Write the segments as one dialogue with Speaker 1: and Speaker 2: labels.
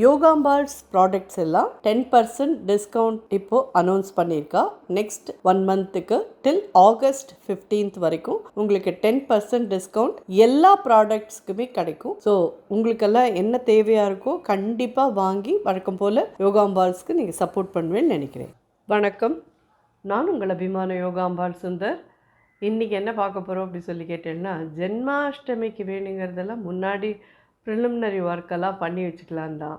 Speaker 1: யோகாம்பால்ஸ் products எல்லாம் 10% discount இப்போ announce பண்ணியிருக்கா. நெக்ஸ்ட் 1 மந்த்துக்கு டில் ஆகஸ்ட் 15th வரைக்கும் உங்களுக்கு 10% டிஸ்கவுண்ட் எல்லா ப்ராடக்ட்ஸ்க்குமே கிடைக்கும். ஸோ உங்களுக்கெல்லாம் என்ன தேவையாக இருக்கோ கண்டிப்பாக வாங்கி வழக்கம் போல் யோகாம்பால்ஸ்க்கு நீங்கள் சப்போர்ட் பண்ணுவேன்னு நினைக்கிறேன். வணக்கம், நான் உங்கள் அபிமான யோகாம்பால் சுந்தர். இன்றைக்கி என்ன பார்க்க போகிறோம் அப்படி சொல்லி கேட்டேன்னா, ஜென்மாஷ்டமிக்கு வேணுங்கிறதெல்லாம் முன்னாடி ப்ரிலிமினரி ஒர்க்கெல்லாம் பண்ணி வச்சுக்கலாம் தான்.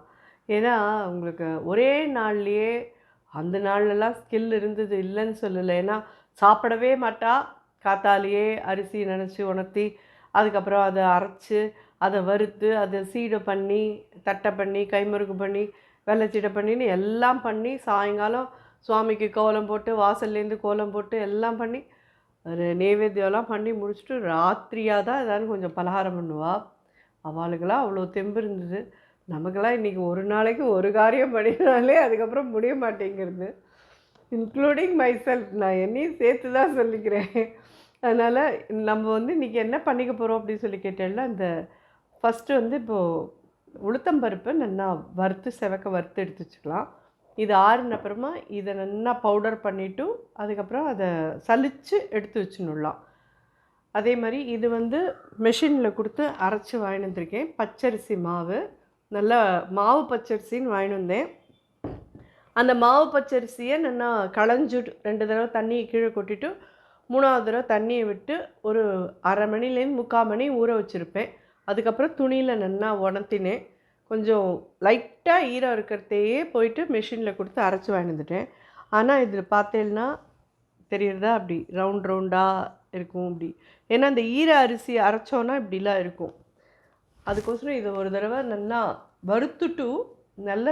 Speaker 1: ஏன்னா உங்களுக்கு ஒரே நாள்லேயே அந்த நாள்லலாம் ஸ்கில் இருந்தது இல்லைன்னு சொல்லலை. ஏன்னா சாப்பிடவே மாட்டா, காத்தாலேயே அரிசி நினச்சி உணர்த்தி அதுக்கப்புறம் அதை அரைச்சி அதை வறுத்து அதை சீடை பண்ணி தட்டை பண்ணி கைமுறுக்கு பண்ணி வெள்ளைச்சீடை பண்ணின்னு எல்லாம் பண்ணி சாயங்காலம் சுவாமிக்கு கோலம் போட்டு வாசல்லேருந்து கோலம் போட்டு எல்லாம் பண்ணி ஒரு நைவேத்தியம்லாம் பண்ணி முடிச்சுட்டு ராத்திரியாக தான் ஏதாவது கொஞ்சம் பலகாரம் பண்ணுவாள். அவளுக்கெல்லாம் அவ்வளோ தெம்பு இருந்தது. நமக்கெல்லாம் இன்றைக்கி ஒரு நாளைக்கு ஒரு காரியம் பண்ணினாலே அதுக்கப்புறம் முடிய மாட்டேங்கிறது, இன்க்ளூடிங் மை செல்ஃப். நான் என்னையும் சேர்த்து தான் சொல்லிக்கிறேன். அதனால் நம்ம இன்றைக்கி என்ன பண்ணிக்க போகிறோம் அப்படின்னு சொல்லி கேட்டேன்னா, இந்த ஃபஸ்ட்டு இப்போது உளுத்தம்பருப்பை நல்லா செவக்க வறுத்து எடுத்து வச்சுக்கலாம். இது ஆறுன அப்புறமா இதை நல்லா பவுடர் பண்ணிவிட்டு அதுக்கப்புறம் அதை சலித்து எடுத்து வச்சுடலாம். அதே மாதிரி இது மெஷினில் கொடுத்து அரைச்சி வாங்கிட்டு வந்திருக்கேன். பச்சரிசி மாவு, நல்லா மாவு பச்சரிசின்னு வாங்கிட்டு வந்தேன். அந்த மாவு பச்சரிசியை நல்லா களைஞ்சு 2 தடவை தண்ணியை கீழே கொட்டிட்டு 3ஆவது தடவை தண்ணியை விட்டு ஒரு அரை மணிலேருந்து 3/4 மணி ஊற வச்சுருப்பேன். அதுக்கப்புறம் துணியில் நல்லா உணர்த்தினேன். கொஞ்சம் லைட்டாக ஈரம் இருக்கிறதையே போயிட்டு மெஷினில் கொடுத்து அரைச்சி வாங்கிட்டு வந்துட்டேன். ஆனால் இதில் பார்த்தேன்னா தெரியுறதா, அப்படி ரவுண்டாக இருக்கும் அப்படி. ஏன்னா அந்த ஈர அரிசி அரைச்சோன்னா இப்படிலாம் இருக்கும். அதுக்கோசரம் இதை ஒரு தடவை நல்லா வறுத்துட்டு நல்லா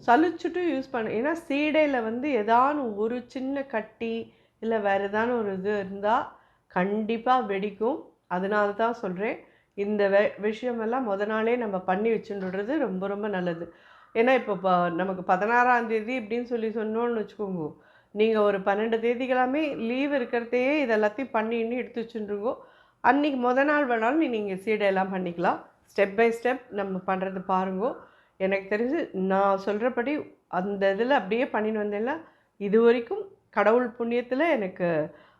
Speaker 1: சலிச்சுட்டு யூஸ் பண்ண. ஏன்னா சீடையில் ஏதானு ஒரு சின்ன கட்டி இல்லை வேறு ஏதானு ஒரு இது இருந்தால் கண்டிப்பாக வெடிக்கும். அதனால தான் சொல்கிறேன், இந்த விஷயமெல்லாம் நாளே நம்ம பண்ணி வச்சுன்றது ரொம்ப ரொம்ப நல்லது. ஏன்னா இப்போ நமக்கு 16ஆம் தேதி இப்படின்னு சொல்லி சொன்னோன்னு வச்சுக்கோங்க, நீங்கள் ஒரு 12 தேதிக்கெல்லாமே லீவ் இருக்கிறதையே இதெல்லாத்தையும் பண்ணின்னு எடுத்து வச்சுருங்கோ. அன்றைக்கி நாள் வேணாலும் நீங்கள் சீடையெல்லாம் பண்ணிக்கலாம். ஸ்டெப் பை ஸ்டெப் நம்ம பண்ணுறது பாருங்கோ. எனக்கு தெரிஞ்சு நான் சொல்கிறபடி அந்த இதில் அப்படியே பண்ணின்னு வந்தேன்னா இது வரைக்கும் கடவுள் புண்ணியத்தில் எனக்கு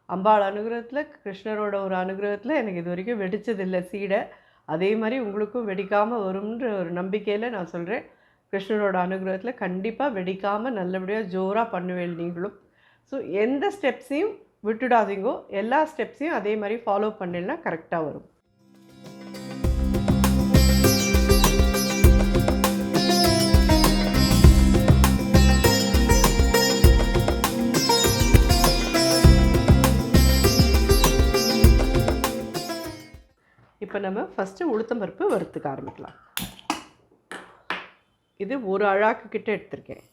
Speaker 1: அம்பாள் அனுகிரகத்தில் கிருஷ்ணரோட ஒரு அனுகிரகத்தில் எனக்கு இது வரைக்கும் வெடித்ததில்லை சீடை. அதே மாதிரி உங்களுக்கும் வெடிக்காமல் வரும்ன்ற ஒரு நம்பிக்கையில் நான் சொல்கிறேன். கிருஷ்ணரோட அனுகிரகத்தில் கண்டிப்பாக வெடிக்காமல் நல்லபடியாக ஜோராக பண்ணுவேன் நீங்களும். ஸோ எந்த ஸ்டெப்ஸையும் விட்டுடாதீங்கோ, எல்லா ஸ்டெப்ஸையும் அதே மாதிரி ஃபாலோ பண்ணினா கரெக்டாக வரும். இப்போ நம்ம ஃபஸ்ட்டு உளுத்தம்பருப்பு வறுத்துக்க ஆரம்பிக்கலாம். இது ஒரு அழாக்கு கிட்ட எடுத்திருக்கேன்.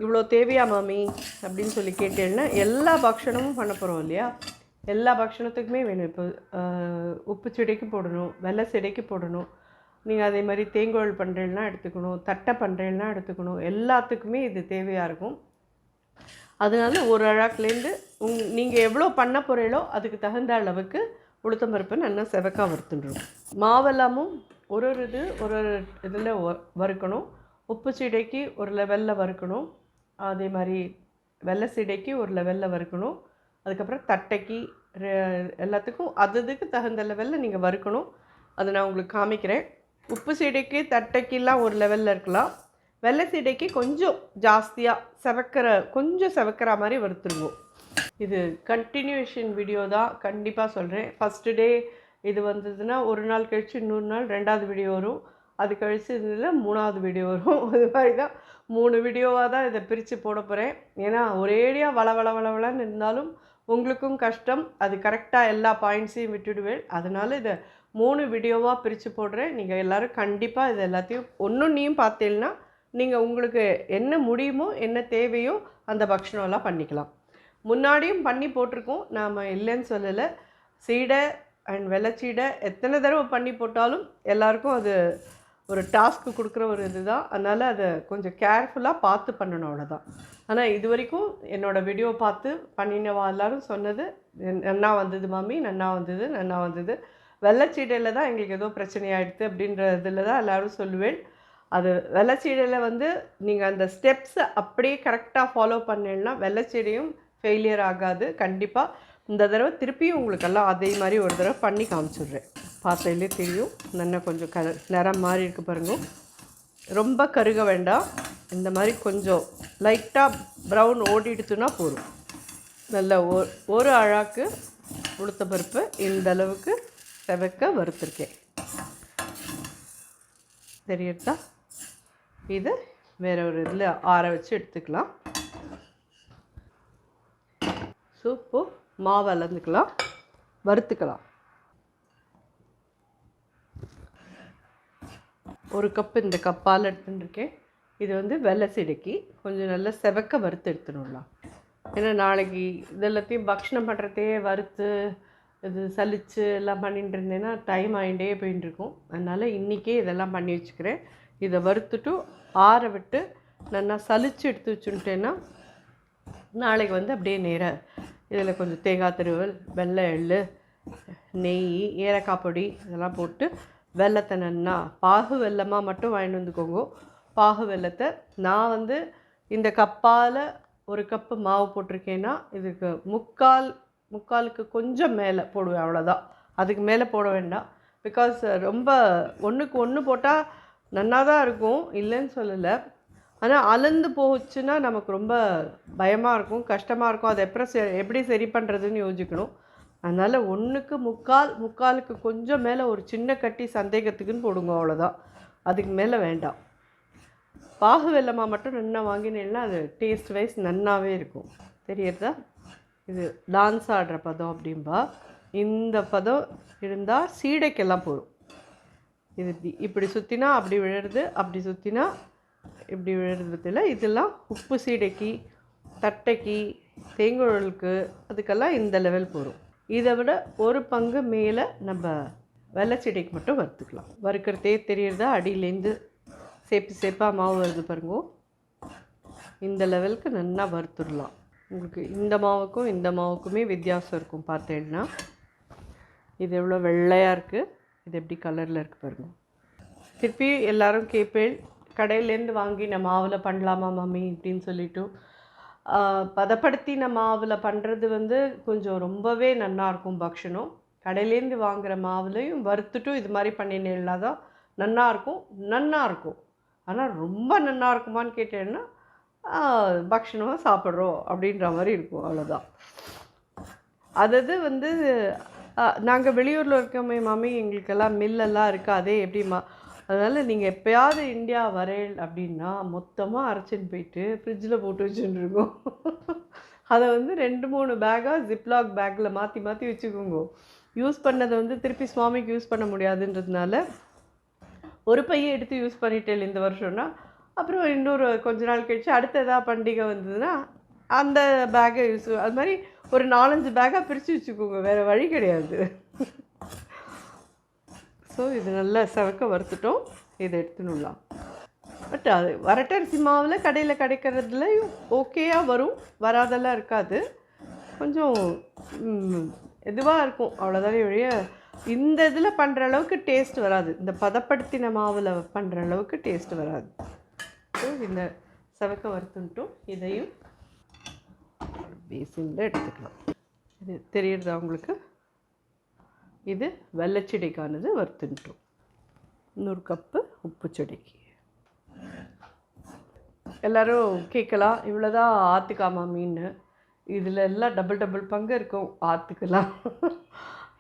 Speaker 1: இவ்வளோ தேவையா மாமி அப்படின்னு சொல்லி கேட்டேன்னா, எல்லா பக்ஷணமும் பண்ண போகிறோம் இல்லையா, எல்லா பக்ஷணத்துக்குமே வேணும். இப்போ உப்பு செடிக்கு போடணும், வெள்ளை செடிக்கு போடணும், நீங்கள் அதே மாதிரி தேங்கோல் பண்ணுறேன்னா எடுத்துக்கணும், தட்டை பண்ணுறேன்னா எடுத்துக்கணும், எல்லாத்துக்குமே இது தேவையாக இருக்கும். அதனால ஒரு அழாக்குலேருந்து நீங்கள் எவ்வளோ பண்ண போகிறீங்களோ அதுக்கு தகுந்த அளவுக்கு உளுத்தம்பருப்பை நல்லா செவக்காக வறுத்துட்டுரும். மாவெல்லாமும் ஒரு இதில் வறுக்கணும். உப்பு சீடைக்கு ஒரு லெவலில் வறுக்கணும், அதே மாதிரி வெள்ளை சீடைக்கு ஒரு லெவலில் வறுக்கணும், அதுக்கப்புறம் தட்டைக்கு எல்லாத்துக்கும் அதுக்கு தகுந்த லெவலில் நீங்கள் வறுக்கணும். அதை நான் உங்களுக்கு காமிக்கிறேன். உப்பு சீடைக்கு தட்டைக்கெல்லாம் ஒரு லெவலில் இருக்கலாம், வெள்ளை சீடைக்கு கொஞ்சம் ஜாஸ்தியாக கொஞ்சம் செவக்கிற மாதிரி வறுத்துருவோம். இது கண்டினியூஷன் வீடியோ தான், கண்டிப்பாக சொல்கிறேன். ஃபஸ்ட்டு டே இது வந்ததுன்னா ஒரு நாள் கழித்து இன்னொரு நாள் 2வது வீடியோ வரும், அது கழித்து இதில் 3வது வீடியோ வரும். அது மாதிரி தான் 3 வீடியோவாக தான் இதை பிரித்து போட போகிறேன். ஏன்னா ஒரேடியாக வளவளன்னு இருந்தாலும் உங்களுக்கும் கஷ்டம், அது கரெக்டாக எல்லா பாயிண்ட்ஸையும் விட்டுடுவேன். அதனால் இதை 3 வீடியோவாக பிரித்து போடுறேன். நீங்கள் எல்லோரும் கண்டிப்பாக இது எல்லாத்தையும் நீயும் பார்த்தீங்கன்னா நீங்கள் உங்களுக்கு என்ன முடியுமோ என்ன தேவையோ அந்த பக்ஷணம்லாம் பண்ணிக்கலாம். முன்னாடியும் பண்ணி போட்டிருக்கோம், நாம் இல்லைன்னு சொல்லலை. சீடை அண்ட் வெள்ளைச்சீடை எத்தனை தடவை பண்ணி போட்டாலும் எல்லாருக்கும் அது ஒரு டாஸ்க்கு கொடுக்குற ஒரு இது தான். அதனால் அதை கொஞ்சம் கேர்ஃபுல்லாக பார்த்து பண்ணணும், அவ்வளோதான். ஆனால் இது வரைக்கும் என்னோடய வீடியோ பார்த்து பண்ணினவா எல்லோரும் சொன்னது நன்னா வந்தது மாமி, நன்னா வந்தது. வெள்ளைச்சீடையில் தான் எங்களுக்கு ஏதோ பிரச்சனையாயிடுது அப்படின்ற இதில் தான் எல்லோரும் சொல்லுவேன். அது வெள்ளைச்சீடையில் வந்து நீங்கள் அந்த ஸ்டெப்ஸை அப்படியே கரெக்டாக ஃபாலோ பண்ணீங்கன்னா வெள்ளைச்சீடையும் ஃபெயிலியர் ஆகாது. கண்டிப்பாக இந்த தடவை திருப்பியும் உங்களுக்கெல்லாம் அதே மாதிரி ஒரு தடவை பண்ணி காமிச்சிடுறேன். பார்த்தாலே தெரியும். நல்லா கொஞ்சம் நிறம் மாதிரி இருக்குது பாருங்க. ரொம்ப கருக வேண்டாம். இந்த மாதிரி கொஞ்சம் லைட்டாக ப்ரௌன் ஓடிடுச்சுன்னா போதும். நல்ல ஒரு அழாக்கு உளுத்தம்பருப்பு இந்த அளவுக்கு செவக்க வறுத்துருக்கேன். தெரியுதா? இது வேற ஒரு இதில் ஆற வச்சு எடுத்துக்கலாம். சூப்பு மாவு அளந்துக்கலாம், வறுத்துக்கலாம். 1 கப்பு இந்த கப்பால் எடுத்துட்டுருக்கேன். இது வந்து வெள்ளை சீடைக்கு கொஞ்சம் நல்லா செவக்க வறுத்து எடுத்துடலாம். ஏன்னா நாளைக்கு இதெல்லாத்தையும் பக்ஷணம் பண்ணுறதே வறுத்து இது சலிச்சு எல்லாம் பண்ணிட்டு இருந்தேன்னா டைம் ஆகிட்டே போயின்னு இருக்கும். அதனால் இன்றைக்கே இதெல்லாம் பண்ணி வச்சுக்கிறேன். இதை வறுத்துட்டு ஆற விட்டு நல்லா சலிச்சு எடுத்து வச்சுட்டேன்னா நாளைக்கு வந்து அப்படியே நேராக இதில் கொஞ்சம் தேங்காய் திருவல், வெள்ளை எள்ளு, நெய், ஏலக்காய் பொடி இதெல்லாம் போட்டு வெள்ளத்தை நல்லா பாகு வெல்லமாக மட்டும் வாங்கிட்டு வந்துக்கோங்க. பாகு வெல்லத்தை நான் வந்து இந்த கப்பால் 1 கப்பு மாவு போட்டிருக்கேன்னா இதுக்கு முக்காலுக்கு கொஞ்சம் மேலே போடுவேன். அவ்வளோதான், அதுக்கு மேலே போட வேண்டாம். பிகாஸ் ரொம்ப ஒன்றுக்கு ஒன்று போட்டால் நன்னா தான் இருக்கும், இல்லைன்னு சொல்லலை. ஆனால் அளந்து போச்சுன்னா நமக்கு ரொம்ப பயமாக இருக்கும், கஷ்டமாக இருக்கும். அதை எப்படி சரி பண்ணுறதுன்னு யோசிக்கணும். அதனால் 1க்கு முக்காலுக்கு கொஞ்சம் மேலே ஒரு சின்ன கட்டி சந்தேகத்துக்குன்னு போடுங்க, அவ்வளோதான். அதுக்கு மேலே வேண்டாம். பாகு வெல்லமாக மட்டும் நன்னா வாங்கினேன்னா அது டேஸ்ட் வைஸ் நன்னாவே இருக்கும். தெரியுறதா? இது டான்ஸ் ஆடுற பதம் அப்படின்பா. இந்த பதம் இருந்தால் சீடைக்கெல்லாம் போகும். இது இப்படி சுற்றினா அப்படி விழுறது, அப்படி சுற்றினா இப்படி விழுறதில்ல. இதெல்லாம் உப்பு சீடைக்கு, தட்டைக்கு, தேங்குழலுக்கு அதுக்கெல்லாம் இந்த லெவல் போகும். இதை விட 1 பங்கு மேலே நம்ம வெள்ளைச்சீடைக்கு மட்டும் வறுத்துக்கலாம். வறுக்கிறதே தெரியுறதா? அடியிலேருந்து சேப்பாக மாவு வருது பாருங்க. இந்த லெவலுக்கு நல்லா வறுத்துடலாம். உங்களுக்கு இந்த மாவுக்கும் இந்த மாவுக்குமே வித்தியாசம் இருக்கும். பார்த்தேன்னா இது எவ்வளோ வெள்ளையாக இருக்குது, இது எப்படி கலரில் இருக்குது பாருங்கள். திருப்பி எல்லோரும் கேட்பேன், கடையிலேருந்து வாங்கின மாவில் பண்ணலாமா மம்மி அப்படின்னு சொல்லிவிட்டு. பதப்படுத்தின மாவில் பண்ணுறது வந்து கொஞ்சம் ரொம்பவே நல்லாயிருக்கும் பக்ஷணம். கடையிலேருந்து வாங்குகிற மாவுலையும் வறுத்துட்டும் இது மாதிரி பண்ணினேன்னா தான் நல்லாயிருக்கும். ஆனால் ரொம்ப நல்லா இருக்குமான்னு கேட்டேன்னா பக்ஷணமாக சாப்பிட்றோம் அப்படின்ற மாதிரி இருக்கும், அவ்வளோதான். அது வந்து நாங்கள் வெளியூரில் இருக்கோமே மாமி, எங்களுக்கெல்லாம் மில்லெல்லாம் இருக்காதே எப்படிம்மா. அதனால் நீங்கள் எப்போயாவது இந்தியா வரேன் அப்படின்னா மொத்தமாக அரைச்சின்னு போயிட்டு ஃப்ரிட்ஜில் போட்டு வச்சுட்டுருக்கோம். அதை வந்து 2-3 பேக்காக ஜிப்லாக் பேக்கில் மாற்றி வச்சுக்கோங்க. யூஸ் பண்ணதை வந்து திருப்பி சுவாமிக்கு யூஸ் பண்ண முடியாதுன்றதுனால ஒரு பையை எடுத்து யூஸ் பண்ணிட்டேன் இந்த வருஷம்னா, அப்புறம் இன்னொரு கொஞ்ச நாள் கழிச்சு அடுத்த எதாவது பண்டிகை வந்ததுன்னா அந்த பேக்கை அது மாதிரி ஒரு 4-5 பேக்காக பிரித்து வச்சுக்கோங்க, வேறு வழி கிடையாது. ஸோ இது நல்லா செவக்க வறுத்துட்டோம். இதை எடுத்துனுடலாம். பட் அது வரட்டரிசி மாவில் கடையில் கிடைக்கிறதுலையும் ஓகேயாக வரும், வராதெல்லாம் இருக்காது. கொஞ்சம் இதுவாக இருக்கும், அவ்வளோதானே ஒழிய இந்த இதில் பண்ணுற அளவுக்கு டேஸ்ட் வராது. இந்த பதப்படுத்தின மாவில் பண்ணுற அளவுக்கு டேஸ்ட் வராது. ஸோ இந்த செவக்க வறுத்துன்ட்டும் இதையும் பேசினில் எடுத்துக்கலாம். இது தெரியுறதா உங்களுக்கு? இது வெள்ளைச்செடிக்கானது வறுத்துன்ட்டும். 100 கப்பு உப்பு செடிக்கு. எல்லோரும் கேட்கலாம், இவ்வளோதான் ஆற்றுக்காமா மீன், இதில் எல்லாம் டபுள் பங்கு இருக்கும் ஆற்றுக்கெல்லாம்.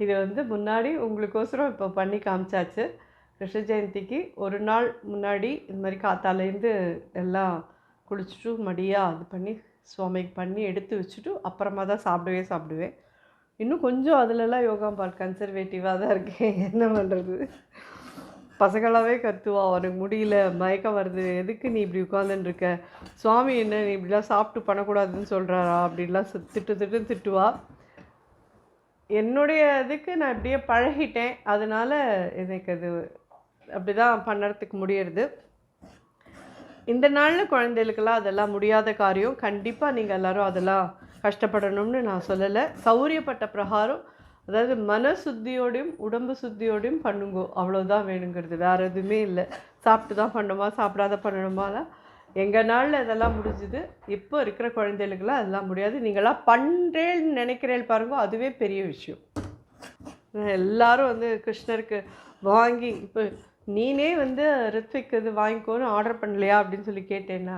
Speaker 1: இது வந்து முன்னாடி உங்களுக்கோசரம் இப்போ பண்ணி காமிச்சாச்சு. கிருஷ்ண ஜெயந்திக்கு 1 நாள் முன்னாடி இது மாதிரி காத்தாலேருந்து எல்லாம் குளிச்சுட்டு மடியாக அது பண்ணி சுவாமிக்கு பண்ணி எடுத்து வச்சுட்டு அப்புறமா தான் சாப்பிடுவேன். இன்னும் கொஞ்சம் அதிலெல்லாம் யோகா கன்சர்வேட்டிவாக தான் இருக்கேன். என்ன பண்ணுறது, பசங்களாகவே கத்துவா, அவனுக்கு முடியல, மயக்கம் வருது, எதுக்கு நீ இப்படி உட்காந்துருக்க, சுவாமி என்ன நீ இப்படிலாம் சாப்பிட்டு பண்ணக்கூடாதுன்னு சொல்கிறாரா அப்படின்லாம் திட்டுவா. என்னுடைய இதுக்கு நான் இப்படியே பழகிட்டேன். அதனால் எனக்கு அது அப்படி தான் பண்ணுறதுக்கு முடியறது. இந்த நாளில் குழந்தைகளுக்கெல்லாம் அதெல்லாம் முடியாத காரியம். கண்டிப்பாக நீங்கள் எல்லோரும் அதெல்லாம் கஷ்டப்படணும்னு நான் சொல்லலை. சௌரியப்பட்ட பிரகாரம் அதாவது மன சுத்தியோடையும் உடம்பு சுத்தியோடையும் பண்ணுங்கோ, அவ்வளோதான் வேணுங்கிறது, வேறு எதுவுமே இல்லை. சாப்பிட்டு தான் பண்ணணுமா, சாப்பிடாத பண்ணணுமாலாம் எங்கள் நாளில் இதெல்லாம் முடிஞ்சுது. இப்போ இருக்கிற குழந்தைகளுக்கெல்லாம் அதெல்லாம் முடியாது. நீங்களாம் பண்ணுறேன்னு நினைக்கிறேன் பாருங்க, அதுவே பெரிய விஷயம். எல்லாரும் வந்து கிருஷ்ணருக்கு வாங்கி இப்போ நீனே வந்து ரித்விக் இது வாங்கிக்கோன்னு ஆர்டர் பண்ணலையா அப்படின்னு சொல்லி கேட்டேன்னா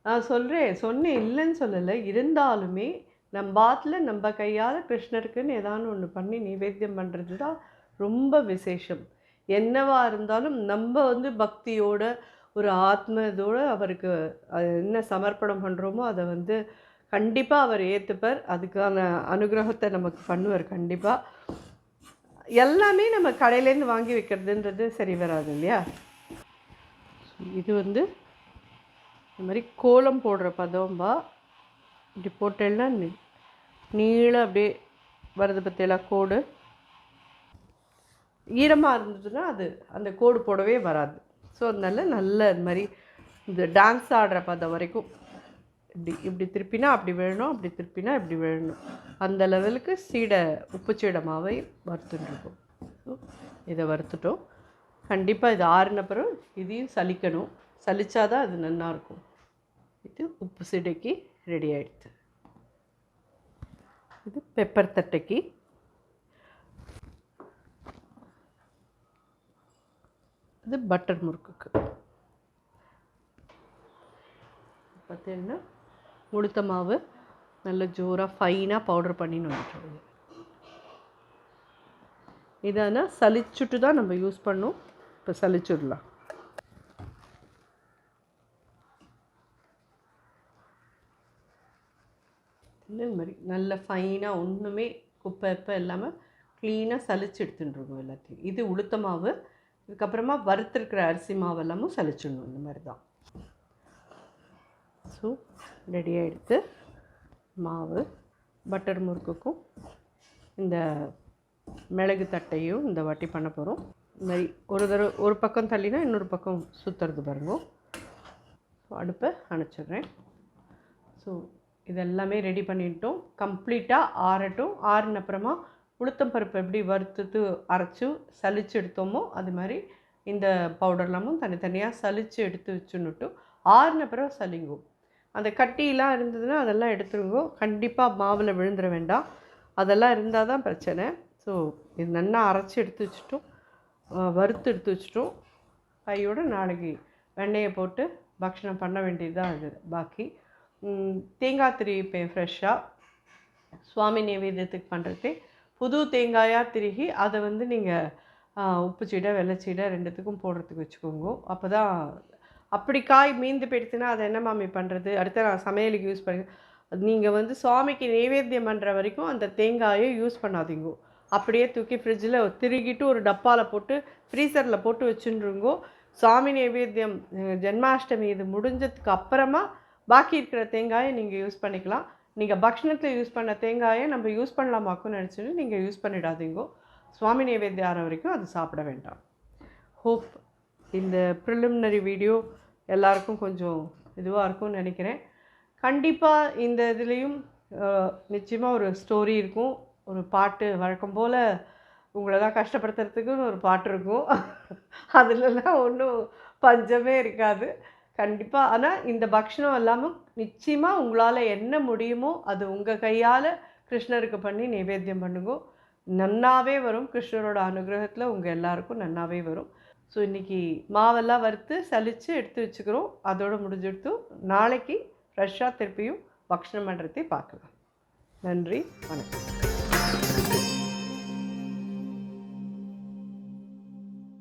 Speaker 1: நான் சொன்னேன் இல்லைன்னு சொல்லலை. இருந்தாலுமே நம்ம பாத்தில் நம்ம கையால் கிருஷ்ணருக்குன்னு ஏதானு ஒன்று பண்ணி நைவேத்தியம் பண்ணுறது தான் ரொம்ப விசேஷம். என்னவாக இருந்தாலும் நம்ம வந்து பக்தியோட ஒரு ஆத்ம இதோடு அவருக்கு என்ன சமர்ப்பணம் பண்ணுறோமோ அதை வந்து கண்டிப்பாக அவர் ஏற்றுப்பார். அதுக்கான அனுகிரகத்தை நமக்கு பண்ணுவார் கண்டிப்பாக. எல்லாமே நம்ம கடையிலேருந்து வாங்கி வைக்கிறதுன்றது சரி வராது இல்லையா. இது வந்து இந்த மாதிரி கோலம் போடுற பதம்பா. இப்படி போட்டேன்னா நீளம் அப்படியே வருது பற்றியெல்லாம் கோடு. ஈரமாக இருந்ததுன்னா அது அந்த கோடு போடவே வராது. ஸோ அதனால நல்ல இது மாதிரி இந்த டான்ஸ் ஆடுற பதம் வரைக்கும் இப்படி திருப்பினா அப்படி விழணும், அப்படி திருப்பினா இப்படி விழணும். அந்த லெவலுக்கு உப்பு சீடை மாவை வறுத்துட்டுருக்கோம். ஸோ இதை வறுத்துட்டோம். கண்டிப்பாக இது ஆறின பிறகு இதையும் சலிக்கணும். சலிச்சாதான் அது நல்லாயிருக்கும். இது உப்பு சீடைக்கு ரெடி ஆகிடுது. இது பெப்பர் தட்டைக்கு. இது பட்டர் முறுக்குக்கு. பார்த்தீங்கன்னா உளுத்த மாவு நல்ல ஜோராக ஃபைனாக பவுடர் பண்ணின்னு வந்துட்டோம். இதானா சலிச்சுட்டு தான் நம்ம யூஸ் பண்ணோம். இப்போ சலிச்சுடலாம். இந்த மாதிரி நல்ல ஃபைனாக ஒன்றுமே குப்பை இல்லாமல் க்ளீனாக சலிச்சு எடுத்துட்டுருக்கோம் எல்லாத்தையும். இது உளுத்த மாவு. இதுக்கப்புறமா வறுத்துருக்கிற அரிசி மாவு எல்லாமும் சலிச்சிடணும். இந்த மாதிரி தான். ஸோ ரெடியாக எடுத்து மாவு பட்டர் முறுக்குக்கும் இந்த மிளகு தட்டையும் இந்த வாட்டி பண்ண போகிறோம். இந்த மாதிரி ஒரு பக்கம் தள்ளினா இன்னொரு பக்கம் சுற்றுறது பாருங்க. ஸோ அடுப்பை அணைச்சிட்றேன். ஸோ இதெல்லாமே ரெடி பண்ணிட்டோம். கம்ப்ளீட்டாக ஆறட்டும். ஆறின அப்புறமா உளுத்தம் பருப்பு எப்படி வறுத்து அரைச்சி சலித்து எடுத்தோமோ அது மாதிரி இந்த பவுடர்லாமும் தனித்தனியாக சலித்து எடுத்து வச்சுன்னுட்டும் ஆறின பிறகு சலிங்கும். அந்த கட்டியெலாம் இருந்ததுன்னா அதெல்லாம் எடுத்துருங்கோ. கண்டிப்பாக மாவில் விழுந்துட வேண்டாம். அதெல்லாம் இருந்தால் தான் பிரச்சனை. ஸோ இது நல்லா அரைச்சி எடுத்து வச்சுட்டோம், வறுத்து எடுத்து வச்சுட்டோம். கையோடு நாளைக்கு வெண்ணெயை போட்டு பக்ஷணம் பண்ண வேண்டியது தான் அது. பாக்கி தேங்காய் திருவிப்பேன் ஃப்ரெஷ்ஷாக. சுவாமி நைவேத்தியத்துக்கு பண்ணுறதே புது தேங்காயாக திருகி அதை வந்து நீங்கள் உப்பு சீடை வெள்ளைச்சீடை ரெண்டுத்துக்கும் போடுறதுக்கு வச்சுக்கோங்க. அப்போ தான் அப்படி காய் மீந்து போயிடுச்சுன்னா அதை என்ன மாமி பண்ணுறது, அடுத்த நான் சமையலுக்கு யூஸ் பண்ணி நீங்கள் வந்து சுவாமிக்கு நைவேத்தியம் பண்ணுற வரைக்கும் அந்த தேங்காயை யூஸ் பண்ணாதீங்கோ. அப்படியே தூக்கி ஃப்ரிட்ஜில் திருகிட்டு ஒரு டப்பாவில் போட்டு ஃப்ரீசரில் போட்டு வச்சுருங்கோ. சுவாமி நைவேத்தியம் ஜென்மாஷ்டமி இது முடிஞ்சதுக்கு அப்புறமா பாக்கி இருக்கிற தேங்காயை நீங்கள் யூஸ் பண்ணிக்கலாம். நீங்கள் பக்ஷணத்தில் யூஸ் பண்ண தேங்காயை நம்ம யூஸ் பண்ணலாமாக்குன்னு நினச்சிட்டு நீங்கள் யூஸ் பண்ணிடாதீங்கோ. சுவாமி நைவேத்தியம் ஆகிற வரைக்கும் அது சாப்பிட வேண்டாம். ஹோப் இந்த ப்ரிலிமினரி வீடியோ எல்லாருக்கும் கொஞ்சம் இதுவாக இருக்கும்னு நினைக்கிறேன். கண்டிப்பாக இந்த இதுலேயும் நிச்சயமாக ஒரு ஸ்டோரி இருக்கும், ஒரு பாட்டு. வழக்கம் போல் உங்களை தான் கஷ்டப்படுத்துறதுக்குன்னு ஒரு பாட்டு இருக்கும். அதுலலாம் ஒன்றும் பஞ்சமே இருக்காது கண்டிப்பாக. ஆனால் இந்த பக்ஷணம் எல்லாமும் நிச்சயமாக உங்களால் என்ன முடியுமோ அது உங்கள் கையால் கிருஷ்ணருக்கு பண்ணி நைவேத்தியம் பண்ணுங்க. நன்னாவே வரும். கிருஷ்ணரோட அனுகிரகத்தில் உங்கள் எல்லாருக்கும் நன்னாவே வரும். ஸோ இன்றைக்கி மாவெல்லாம் வறுத்து சலித்து எடுத்து வச்சுக்கிறோம். அதோடு முடிஞ்செடுத்து நாளைக்கு ஃப்ரெஷ்ஷாக திருப்பியும் பக்ஷணம் பண்ணுறதை பார்க்கலாம். நன்றி, வணக்கம்.